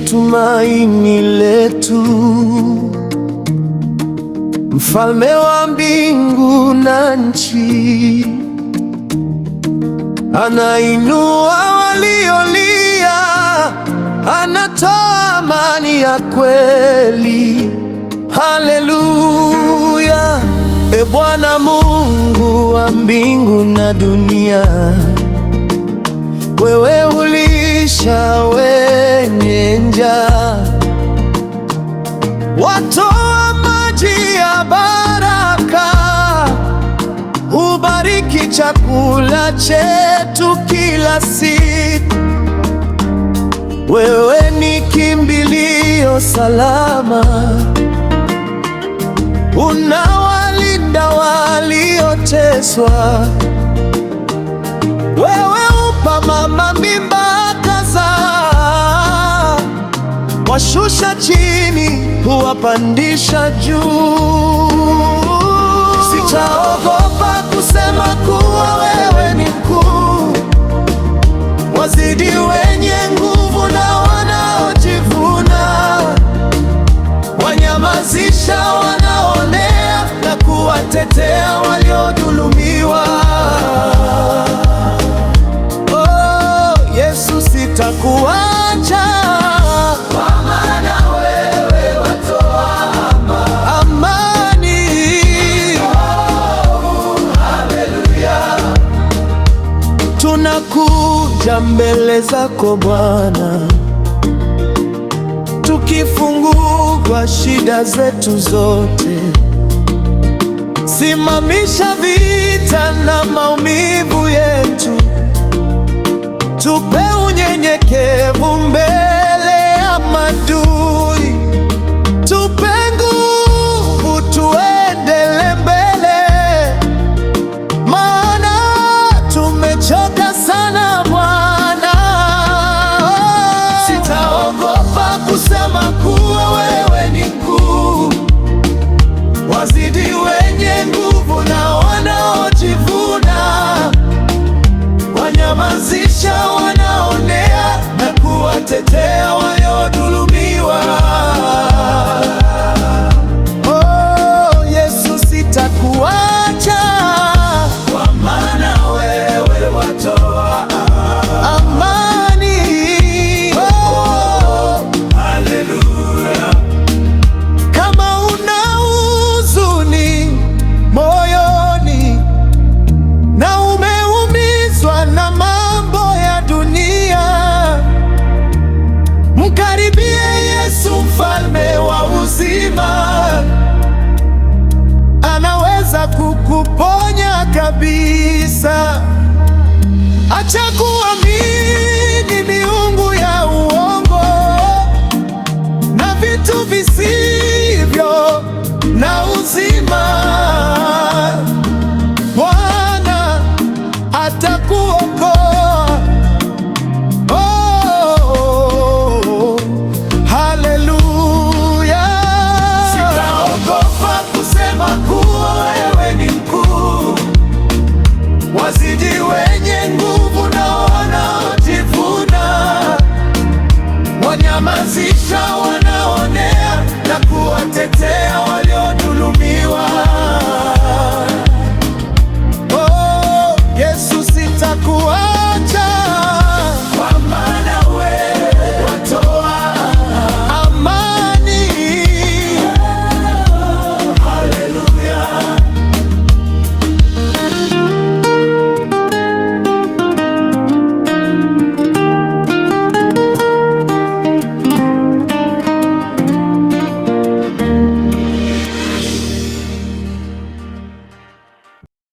tumaini letu, Mfalme wa mbingu na nchi. Anainua waliolia, anatoa amani ya kweli. Haleluya! E Bwana Mungu wa mbingu na dunia, wewe hulisha wenye njaa, watoa maji ya baraka, hubariki chakula chetu kila siku. Wewe ni kimbilio salama, unawalinda walioteswa. Wewe upa mama mimba kazaa, washusha chini, huwapandisha juu. Sitaogopa kusema kuwa wewe ni mkuu, wazidi wenye nguvu na wanaojivuna, wanyamazisha wanaonea na kuwatetea waliodhulumiwa. Oh, Yesu, sitakuacha, kwa maana wewe watoa amani. Oh, haleluya. Tunakuja mbele zako Bwana, tukifungua shida zetu zote. Simamisha vita na maumivu yetu, tupe unyenyekevu mbele ya maadui, tupe nguvu tuendele mbele, maana tumechoka sana Bwana. Sitaogopa kusema kuwa wewe ni mkuu, wazidi wenye nguvu na wanaojivuna, wanyamazisha wanaonea na kuwatetea waliodhulumiwa. Oh, Yesu, sitakuacha, kwa maana wewe watoa amani. Oh, haleluya. Kama una huzuni moyoni na umeumizwa na mambo ya dunia, mkaribie Yesu, mfalme wa uzima. Anaweza kukuponya kabisa. Acha kuamini